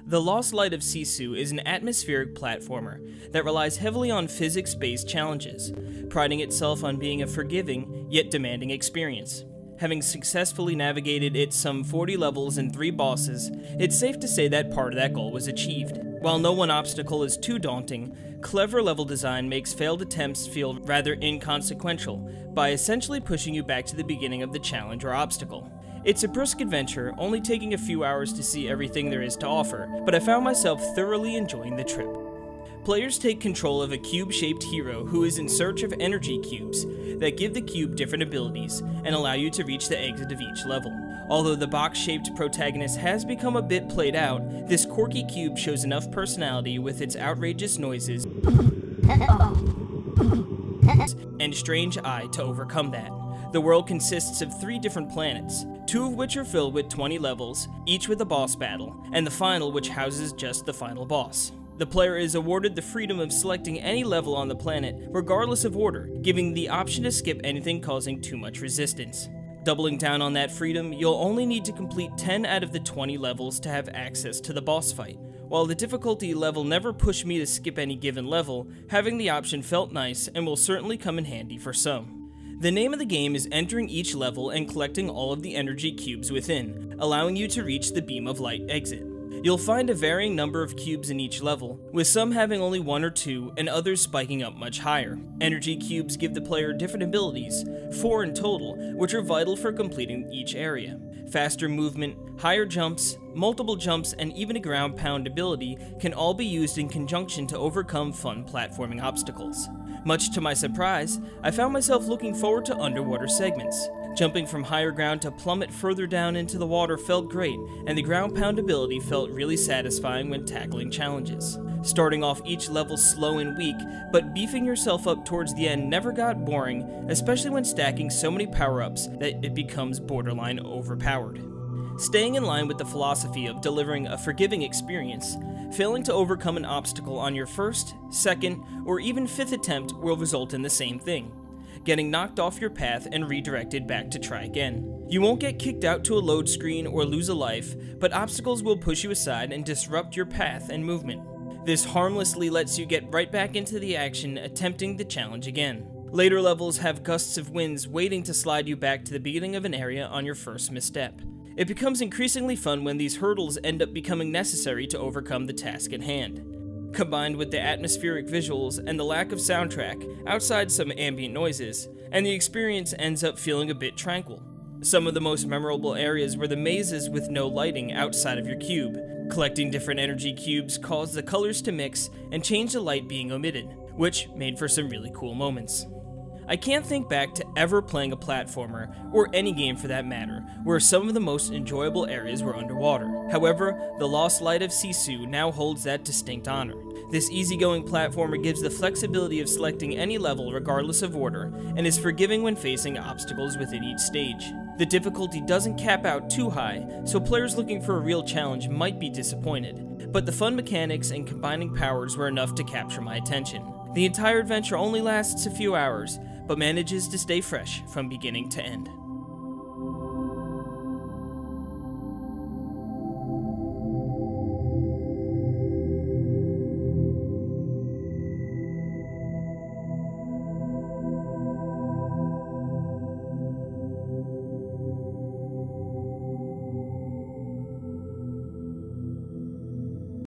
The Lost Light of Sisu is an atmospheric platformer that relies heavily on physics-based challenges, priding itself on being a forgiving yet demanding experience. Having successfully navigated its some 40 levels and 3 bosses, it's safe to say that part of that goal was achieved. While no one obstacle is too daunting, clever level design makes failed attempts feel rather inconsequential by essentially pushing you back to the beginning of the challenge or obstacle. It's a brisk adventure, only taking a few hours to see everything there is to offer, but I found myself thoroughly enjoying the trip. Players take control of a cube-shaped hero who is in search of energy cubes that give the cube different abilities and allow you to reach the exit of each level. Although the box-shaped protagonist has become a bit played out, this quirky cube shows enough personality with its outrageous noises and strange eye to overcome that. The world consists of 3 different planets, 2 of which are filled with 20 levels, each with a boss battle, and the final which houses just the final boss. The player is awarded the freedom of selecting any level on the planet, regardless of order, giving the option to skip anything causing too much resistance. Doubling down on that freedom, you'll only need to complete 10 out of the 20 levels to have access to the boss fight. While the difficulty level never pushed me to skip any given level, having the option felt nice and will certainly come in handy for some. The name of the game is entering each level and collecting all of the energy cubes within, allowing you to reach the beam of light exit. You'll find a varying number of cubes in each level, with some having only 1 or 2 and others spiking up much higher. Energy cubes give the player different abilities, 4 in total, which are vital for completing each area. Faster movement, higher jumps, multiple jumps, and even a ground pound ability can all be used in conjunction to overcome fun platforming obstacles. Much to my surprise, I found myself looking forward to underwater segments. Jumping from higher ground to plummet further down into the water felt great, and the ground pound ability felt really satisfying when tackling challenges. Starting off each level slow and weak, but beefing yourself up towards the end never got boring, especially when stacking so many power-ups that it becomes borderline overpowered. Staying in line with the philosophy of delivering a forgiving experience, failing to overcome an obstacle on your first, second, or even 5th attempt will result in the same thing: getting knocked off your path and redirected back to try again. You won't get kicked out to a load screen or lose a life, but obstacles will push you aside and disrupt your path and movement. This harmlessly lets you get right back into the action, attempting the challenge again. Later levels have gusts of winds waiting to slide you back to the beginning of an area on your first misstep. It becomes increasingly fun when these hurdles end up becoming necessary to overcome the task at hand. Combined with the atmospheric visuals and the lack of soundtrack, outside some ambient noises, and the experience ends up feeling a bit tranquil. Some of the most memorable areas were the mazes with no lighting outside of your cube. Collecting different energy cubes caused the colors to mix and change the light being omitted, which made for some really cool moments. I can't think back to ever playing a platformer, or any game for that matter, where some of the most enjoyable areas were underwater. However, the Lost Light of Sisu now holds that distinct honor. This easygoing platformer gives the flexibility of selecting any level regardless of order, and is forgiving when facing obstacles within each stage. The difficulty doesn't cap out too high, so players looking for a real challenge might be disappointed, but the fun mechanics and combining powers were enough to capture my attention. The entire adventure only lasts a few hours, but manages to stay fresh from beginning to end.